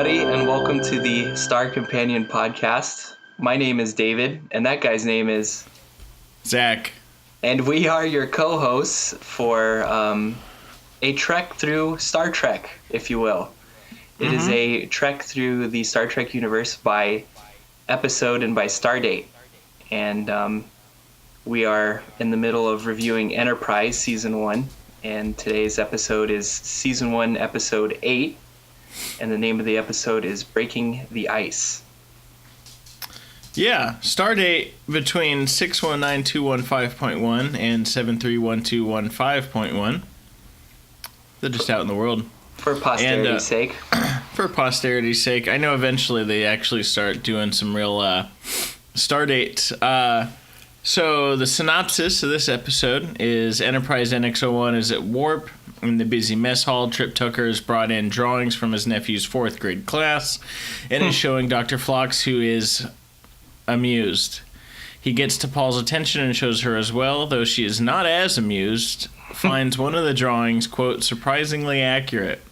everybody, and welcome to the Star Companion podcast. My name is David, and that guy's name is Zach. And we are your co-hosts for a trek through Star Trek, if you will. It is a trek through the Star Trek universe by episode and by stardate. And we are in the middle of reviewing Enterprise Season 1, and today's episode is Season 1, Episode 8. And the name of the episode is Breaking the Ice. Yeah, stardate between 619215.1 and 731215.1. They're just out in the world. For posterity's sake. For posterity's sake. I know eventually they actually start doing some real stardate. So the synopsis of this episode is Enterprise NX-01 is at warp. In the busy mess hall, Trip Tucker has brought in drawings from his nephew's 4th grade class and is showing Dr. Phlox, who is amused. He gets T'Pol's attention and shows her as well, though she is not as amused, finds one of the drawings, quote, surprisingly accurate.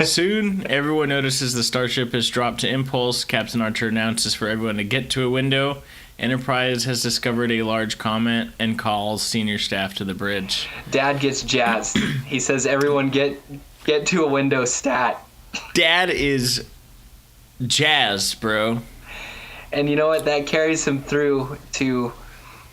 Soon, everyone notices the starship has dropped to impulse. Captain Archer announces for everyone to get to a window. Enterprise has discovered a large comet and calls senior staff to the bridge. Dad gets jazzed. He says, everyone get to a window stat. Dad is jazzed, bro. And you know what? That carries him through to,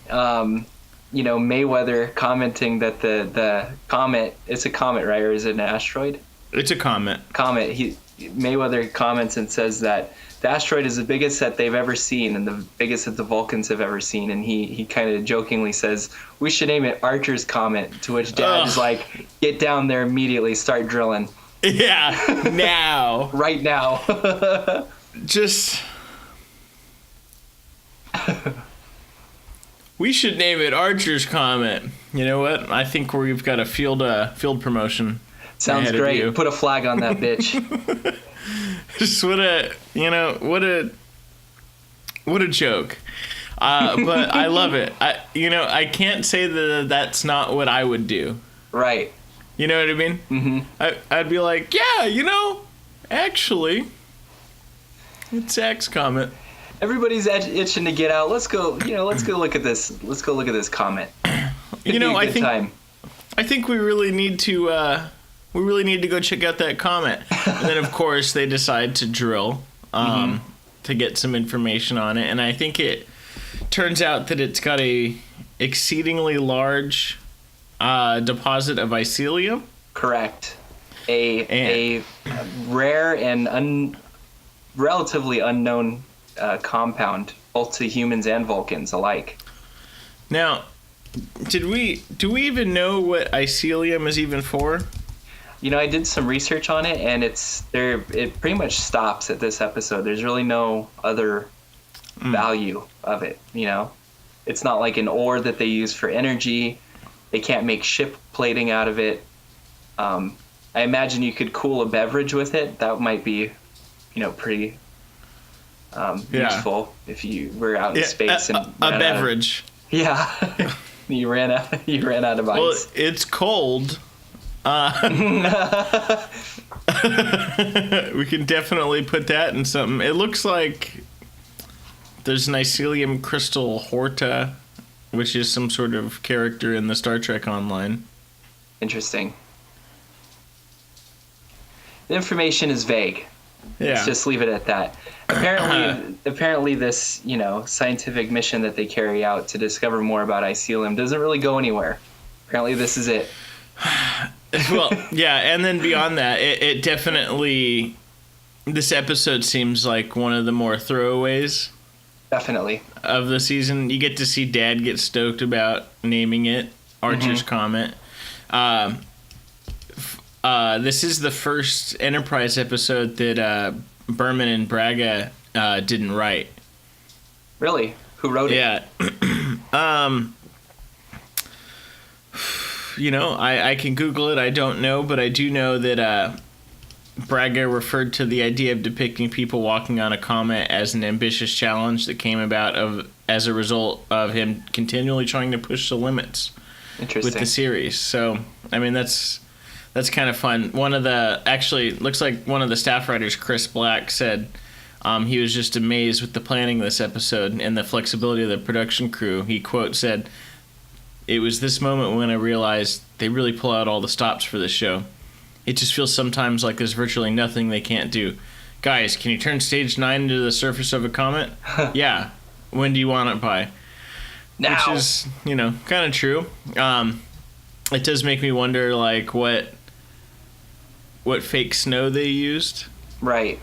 Mayweather commenting that the comet, it's a comet, right? Or is it an asteroid? It's a comet. Mayweather comments and says that the asteroid is the biggest that they've ever seen and the biggest that the Vulcans have ever seen. And he kind of jokingly says, we should name it Archer's Comet, to which Dad is like, get down there immediately, start drilling. Yeah, now. Right now. Just... We should name it Archer's Comet. You know what? I think we've got a field promotion. Sounds great. Put a flag on that bitch. Just what a joke. But I love it. I can't say that that's not what I would do. Right. You know what I mean? Mm-hmm. I'd be like, yeah, actually, it's Zach's Comet. Everybody's itching to get out. Let's go look at this. Let's go look at this comet. I think we really need to go check out that comet. And then of course they decide to drill to get some information on it. And I think it turns out that it's got a exceedingly large deposit of icelium. Correct. A rare and relatively unknown compound, both to humans and Vulcans alike. Now, do we even know what icelium is even for? I did some research on it, and it pretty much stops at this episode. There's really no other value of it. It's not like an ore that they use for energy. They can't make ship plating out of it. I imagine you could cool a beverage with it. That might be, pretty useful if you were out in space and a beverage. Yeah, you ran out of ice. Well, it's cold. We can definitely put that in something. It looks like there's an icelium crystal Horta, which is some sort of character in the Star Trek Online. Interesting. The information is vague. Yeah. Let's just leave it at that. Apparently this, scientific mission that they carry out to discover more about icelium doesn't really go anywhere. Apparently this is it. Well, yeah, and then beyond that, it definitely... This episode seems like one of the more throwaways. Definitely. Of the season. You get to see Dad get stoked about naming it Archer's Comet. This is the first Enterprise episode that Berman and Braga didn't write. Really? Who wrote it? Yeah. I can Google it. I don't know, but I do know that Braga referred to the idea of depicting people walking on a comet as an ambitious challenge that came about as a result of him continually trying to push the limits with the series. So, I mean, that's That's kind of fun. Looks like one of the staff writers, Chris Black, said he was just amazed with the planning of this episode and the flexibility of the production crew. He quote said, "It was this moment when I realized they really pull out all the stops for this show. It just feels sometimes like there's virtually nothing they can't do. Guys, can you turn stage 9 into the surface of a comet? Yeah. When do you want it by?" Now. Which is, kind of true. It does make me wonder, like, what fake snow they used. Right.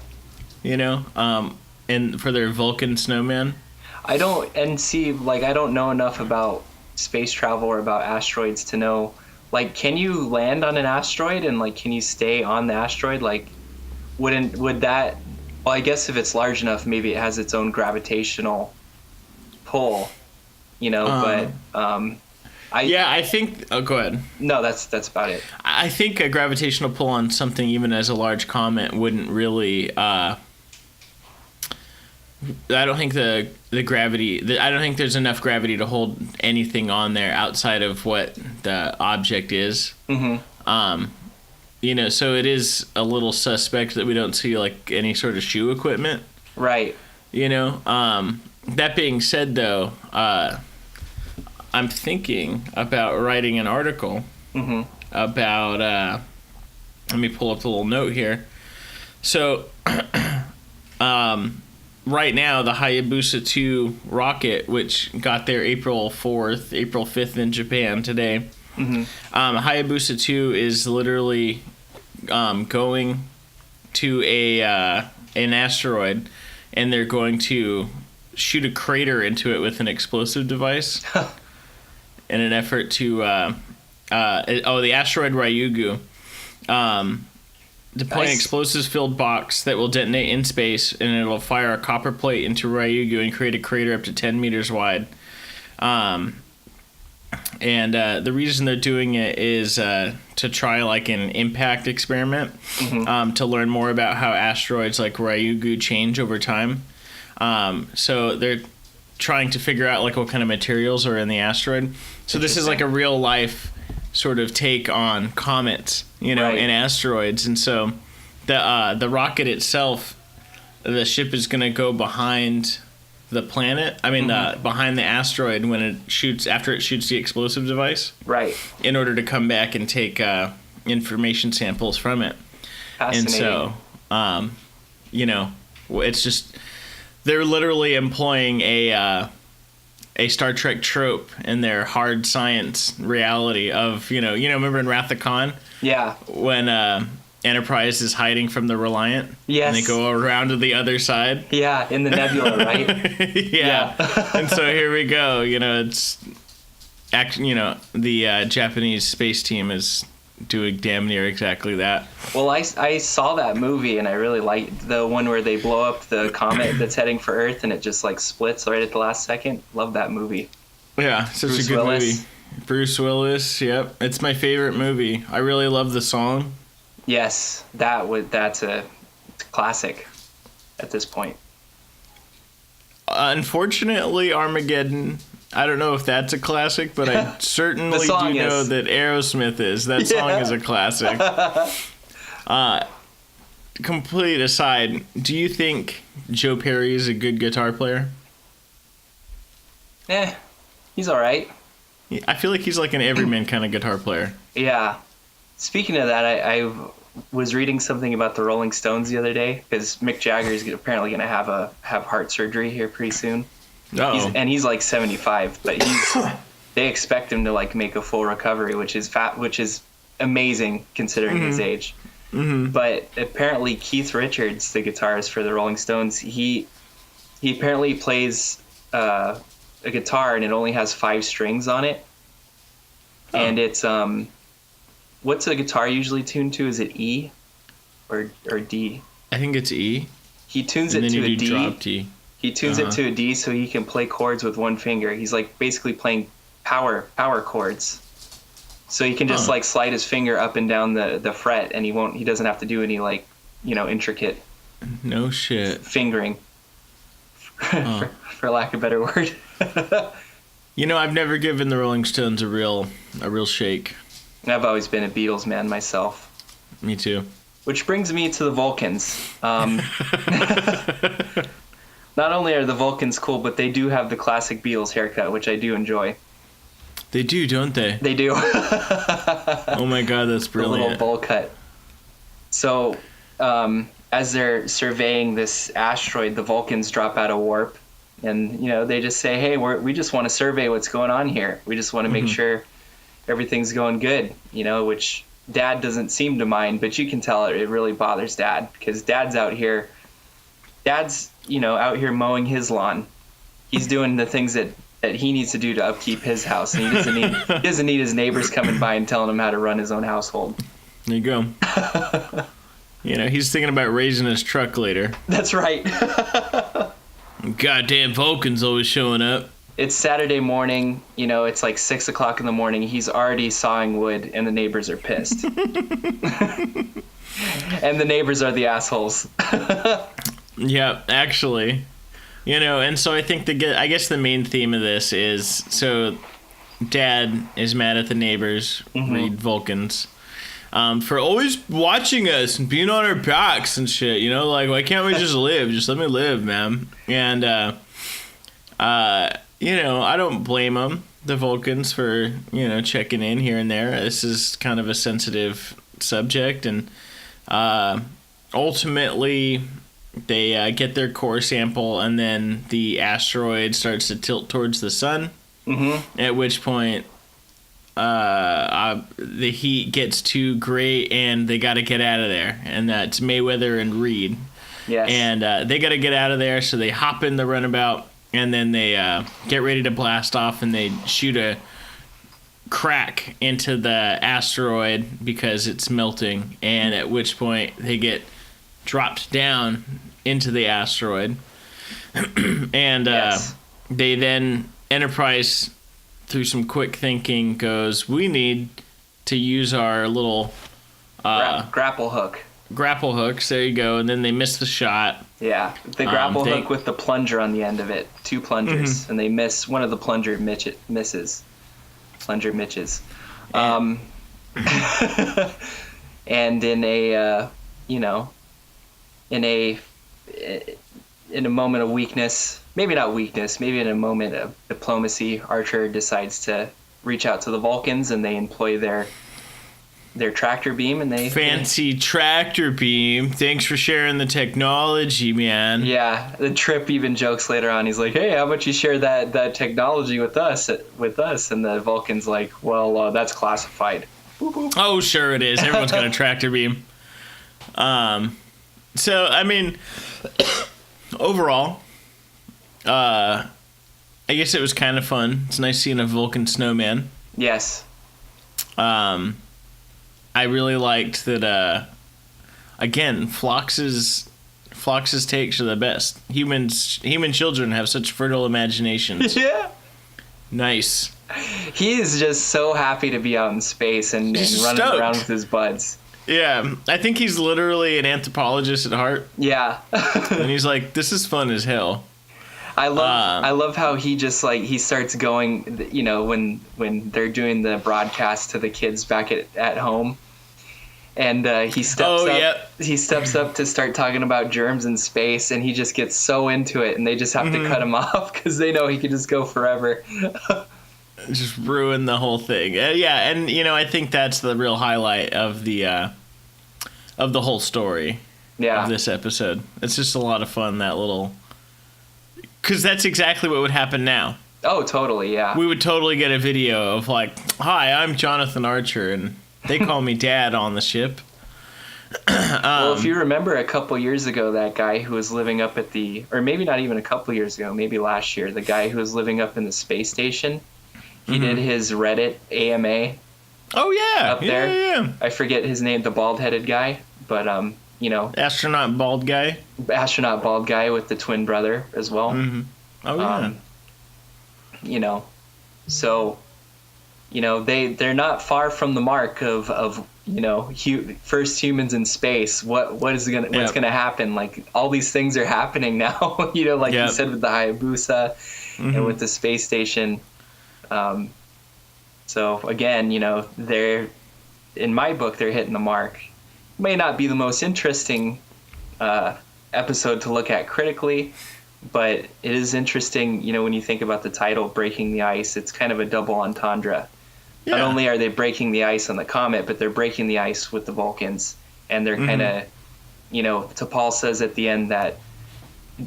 And for their Vulcan snowman. I don't know enough about space travel or about asteroids to know, like, can you land on an asteroid and, like, can you stay on the asteroid? Like, would that, well, I guess if it's large enough, maybe it has its own gravitational pull, but I think. Oh, go ahead. No, that's about it. I think a gravitational pull on something even as a large comet wouldn't really. I don't think the gravity. I don't think there's enough gravity to hold anything on there outside of what the object is. Mm-hmm. So it is a little suspect that we don't see like any sort of shoe equipment. Right. That being said, though, I'm thinking about writing an article about. Let me pull up the little note here. So, right now, the Hayabusa 2 rocket, which got there April 5th in Japan today. Mm-hmm. Hayabusa 2 is literally going to an asteroid, and they're going to shoot a crater into it with an explosive device in an effort to the asteroid Ryugu, deploy an explosives-filled box that will detonate in space, and it'll fire a copper plate into Ryugu and create a crater up to 10 meters wide. And the reason they're doing it is to try like an impact experiment, to learn more about how asteroids like Ryugu change over time. So they're trying to figure out like what kind of materials are in the asteroid. So this is like a real life sort of take on comets, and asteroids. And so the rocket itself, the ship is going to go behind the planet. I mean, behind the asteroid after it shoots the explosive device. Right. In order to come back and take information samples from it. Fascinating. And so, it's just they're literally employing a Star Trek trope in their hard science reality of remember in Wrath of Khan? Yeah. When Enterprise is hiding from the Reliant. Yes. And they go around to the other side. Yeah, in the nebula, right? Yeah. And so here we go. It's the Japanese space team is doing damn near exactly that. Well, I saw that movie and I really liked the one where they blow up the comet that's heading for Earth and it just like splits right at the last second. Love that movie. Yeah, such a good movie. Bruce Willis, yep. It's my favorite movie. I really love the song. Yes, that's a classic at this point. Unfortunately, Armageddon, I don't know if that's a classic, but I certainly do know that Aerosmith is. That song is a classic. Complete aside, do you think Joe Perry is a good guitar player? He's all right. I feel like he's like an everyman kind of guitar player. Yeah. Speaking of that, I was reading something about the Rolling Stones the other day because Mick Jagger is apparently going to have heart surgery here pretty soon. And he's like 75, but they expect him to like make a full recovery, which is amazing considering his age. Mm-hmm. But apparently Keith Richards, the guitarist for the Rolling Stones, he apparently plays a guitar and it only has 5 strings on it, and it's what's a guitar usually tuned to? Is it E or D? I think it's E. He tunes it to a D. Drop D. He tunes it to a D so he can play chords with one finger. He's like basically playing power chords. So he can just like slide his finger up and down the fret, and he doesn't have to do any like intricate fingering. For lack of a better word. I've never given the Rolling Stones a real shake. I've always been a Beatles man myself. Me too. Which brings me to the Vulcans. Not only are the Vulcans cool, but they do have the classic Beatles haircut, which I do enjoy. They do, don't they? They do. Oh my god, that's brilliant. The little bowl cut. So, as they're surveying this asteroid, the Vulcans drop out of warp. And, they just say, hey, we just want to survey what's going on here. We just want to make sure everything's going good, which Dad doesn't seem to mind. But you can tell it really bothers Dad, because Dad's out here mowing his lawn. He's doing the things that he needs to do to upkeep his house. And he doesn't need his neighbors coming by and telling him how to run his own household. There you go. He's thinking about raising his truck later. That's right. Goddamn Vulcans always showing up. It's Saturday morning, it's like 6 o'clock in the morning. He's already sawing wood and the neighbors are pissed. And the neighbors are the assholes. Yeah, actually. And so I think I guess the main theme of this is, so Dad is mad at the neighbors, read Vulcans, for always watching us and being on our backs and shit, why can't we just live? Just let me live, man. And, I don't blame them, the Vulcans, for, checking in here and there. This is kind of a sensitive subject, and ultimately they get their core sample, and then the asteroid starts to tilt towards the sun, at which point the heat gets too great and they got to get out of there. And that's Mayweather and Reed. Yes. And they got to get out of there, so they hop in the runabout, and then they get ready to blast off, and they shoot a crack into the asteroid because it's melting, and at which point they get dropped down into the asteroid. And they then, Enterprise, through some quick thinking, goes, we need to use our little grapple hooks. There you go. And then they miss the shot. Yeah, the grapple hook with the plunger on the end of it. 2 plungers, and they miss one of the plunger misses. Plunger Mitches. And in a in a moment of weakness, maybe not weakness, maybe in a moment of diplomacy, Archer decides to reach out to the Vulcans, and they employ their tractor beam, and fancy tractor beam. Thanks for sharing the technology, man. Yeah, the Trip even jokes later on. He's like, "Hey, how about you share that technology with us?" And the Vulcan's like, "Well, that's classified." Boop, boop. Oh, sure it is. Everyone's got a tractor beam. So I mean, overall, I guess it was kind of fun. It's nice seeing a Vulcan snowman. Yes. I really liked that, again, Phlox's takes are the best. Human children have such fertile imaginations. Yeah. Nice. He is just so happy to be out in space and running around with his buds. Yeah. I think he's literally an anthropologist at heart. Yeah. And he's like, this is fun as hell. I love how he just he starts going, when they're doing the broadcast to the kids back at home, and he steps up. Yep. He steps up to start talking about germs in space, and he just gets so into it, and they just have to cut him off because they know he can just go forever. Just ruin the whole thing. Yeah, and I think that's the real highlight of the whole story. Yeah. Of this episode. It's just a lot of fun, that little. Because that's exactly what would happen now. Oh, totally, yeah. We would totally get a video of hi, I'm Jonathan Archer, and they call me Dad on the ship. Well, if you remember a couple years ago, that guy who was living up at or maybe not even a couple years ago, maybe last year, the guy who was living up in the space station, he did his Reddit AMA. Oh, yeah. Up there. Yeah. I forget his name, the bald-headed guy, but, Astronaut bald guy with the twin brother as well. Mm-hmm. Oh yeah. So, they're not far from the mark of first humans in space. What's gonna happen? All these things are happening now. You said with the Hayabusa and with the space station. So again, in my book, they're hitting the mark. May not be the most interesting episode to look at critically, but it is interesting, when you think about the title, Breaking the Ice. It's kind of a double entendre. Yeah. Not only are they breaking the ice on the comet, but they're breaking the ice with the Vulcans. And they're kind of, T'Pol says at the end that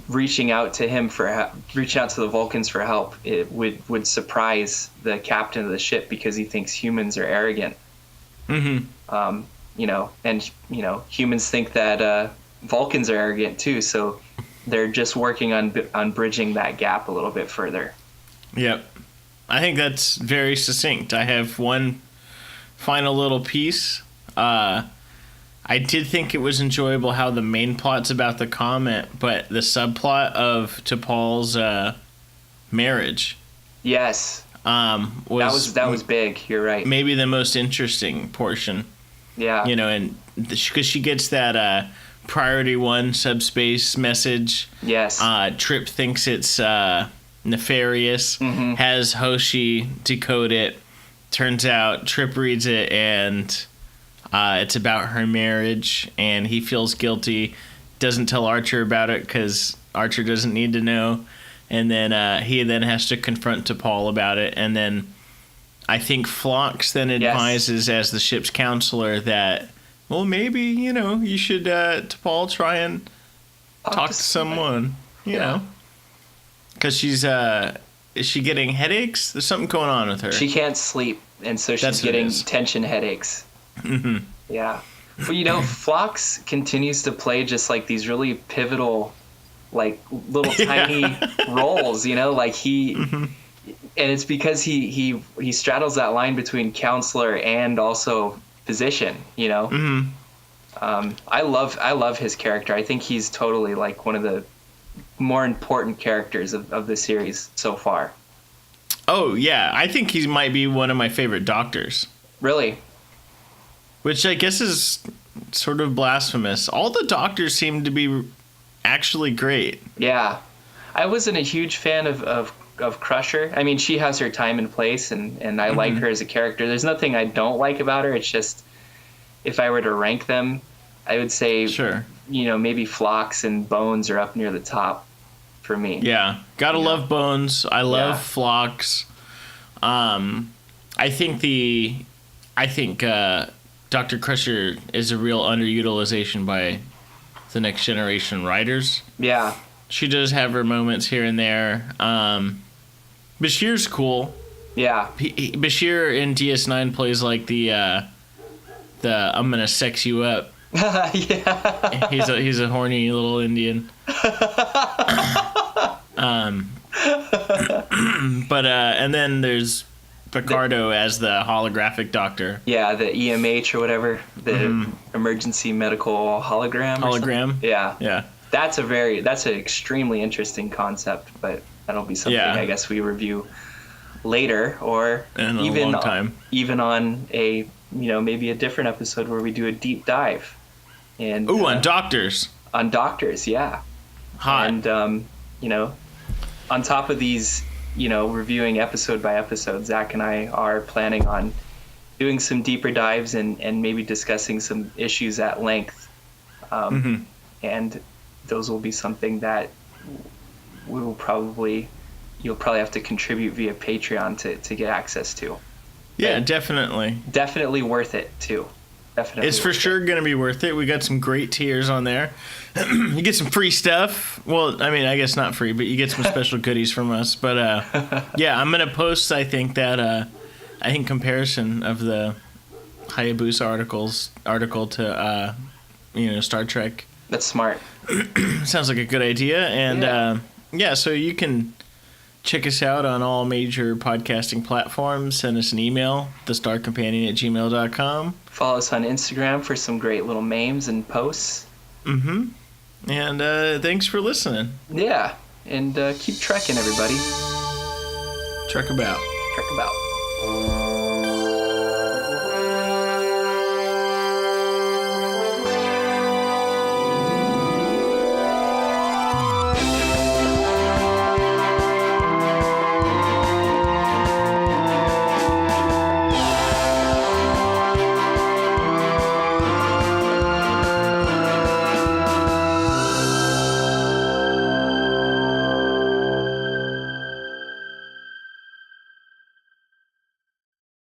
reaching out to the Vulcans for help, it would surprise the captain of the ship because he thinks humans are arrogant. And humans think that Vulcans are arrogant too, so they're just working on bridging that gap a little bit further. Yep. I think that's very succinct. I have one final little piece. I did think it was enjoyable how the main plot's about the comet, but the subplot of T'Pol's marriage. Yes. That was big. You're right. Maybe the most interesting portion. Yeah. And because she gets that priority 1 subspace message. Yes. Trip thinks it's nefarious. Has Hoshi decode it. Turns out Trip reads it and it's about her marriage, and he feels guilty. Doesn't tell Archer about it because Archer doesn't need to know. And then he then has to confront T'Pol about it. And then I think Phlox then advises as the ship's counselor that, well, maybe, you should, T'Pol, try and talk to someone, you know. Because is she getting headaches? There's something going on with her. She can't sleep, and so she's getting tension headaches. Yeah. Well, Phlox continues to play just like these really pivotal, like little tiny roles, like he, and it's because he straddles that line between counselor and also physician, I love his character. I think he's totally like one of the more important characters of the series so far. Oh yeah, I think he might be one of my favorite doctors. Really? Which I guess is sort of blasphemous. All the doctors seem to be actually great. Yeah. I wasn't a huge fan of Crusher. I mean, she has her time and place, and I like her as a character. There's nothing I don't like about her. It's just, if I were to rank them, I would say, maybe Phlox and Bones are up near the top for me. Yeah. Gotta love Bones. I love Phlox. I think Dr. Crusher is a real underutilization by the Next Generation writers. Yeah. She does have her moments here and there. Bashir's cool. Yeah. Bashir in DS9 plays like the I'm gonna sex you up. Yeah. He's a horny little Indian. But and then there's Picardo as the holographic doctor. Yeah, the EMH or whatever, the emergency medical hologram. Yeah. That's an extremely interesting concept, but that'll be something I guess we review later, or even on a maybe a different episode where we do a deep dive. And on doctors. On doctors, yeah. Hot. And on top of these, reviewing episode by episode, Zach and I are planning on doing some deeper dives and maybe discussing some issues at length. And those will be something that you'll probably have to contribute via Patreon to get access to. Yeah, definitely. Definitely worth it too. Definitely. It's for sure going to be worth it. We got some great tiers on there. You get some free stuff. Well, I mean, I guess not free, but you get some special goodies from us. But yeah, I'm going to post, I think comparison of the Hayabusa article to Star Trek. That's smart. Sounds like a good idea. And so you can check us out on all major podcasting platforms. Send us an email, thestarcompanion@gmail.com. Follow us on Instagram for some great little memes and posts. And thanks for listening. Yeah, and keep trekking, everybody. Trek about. Trek about.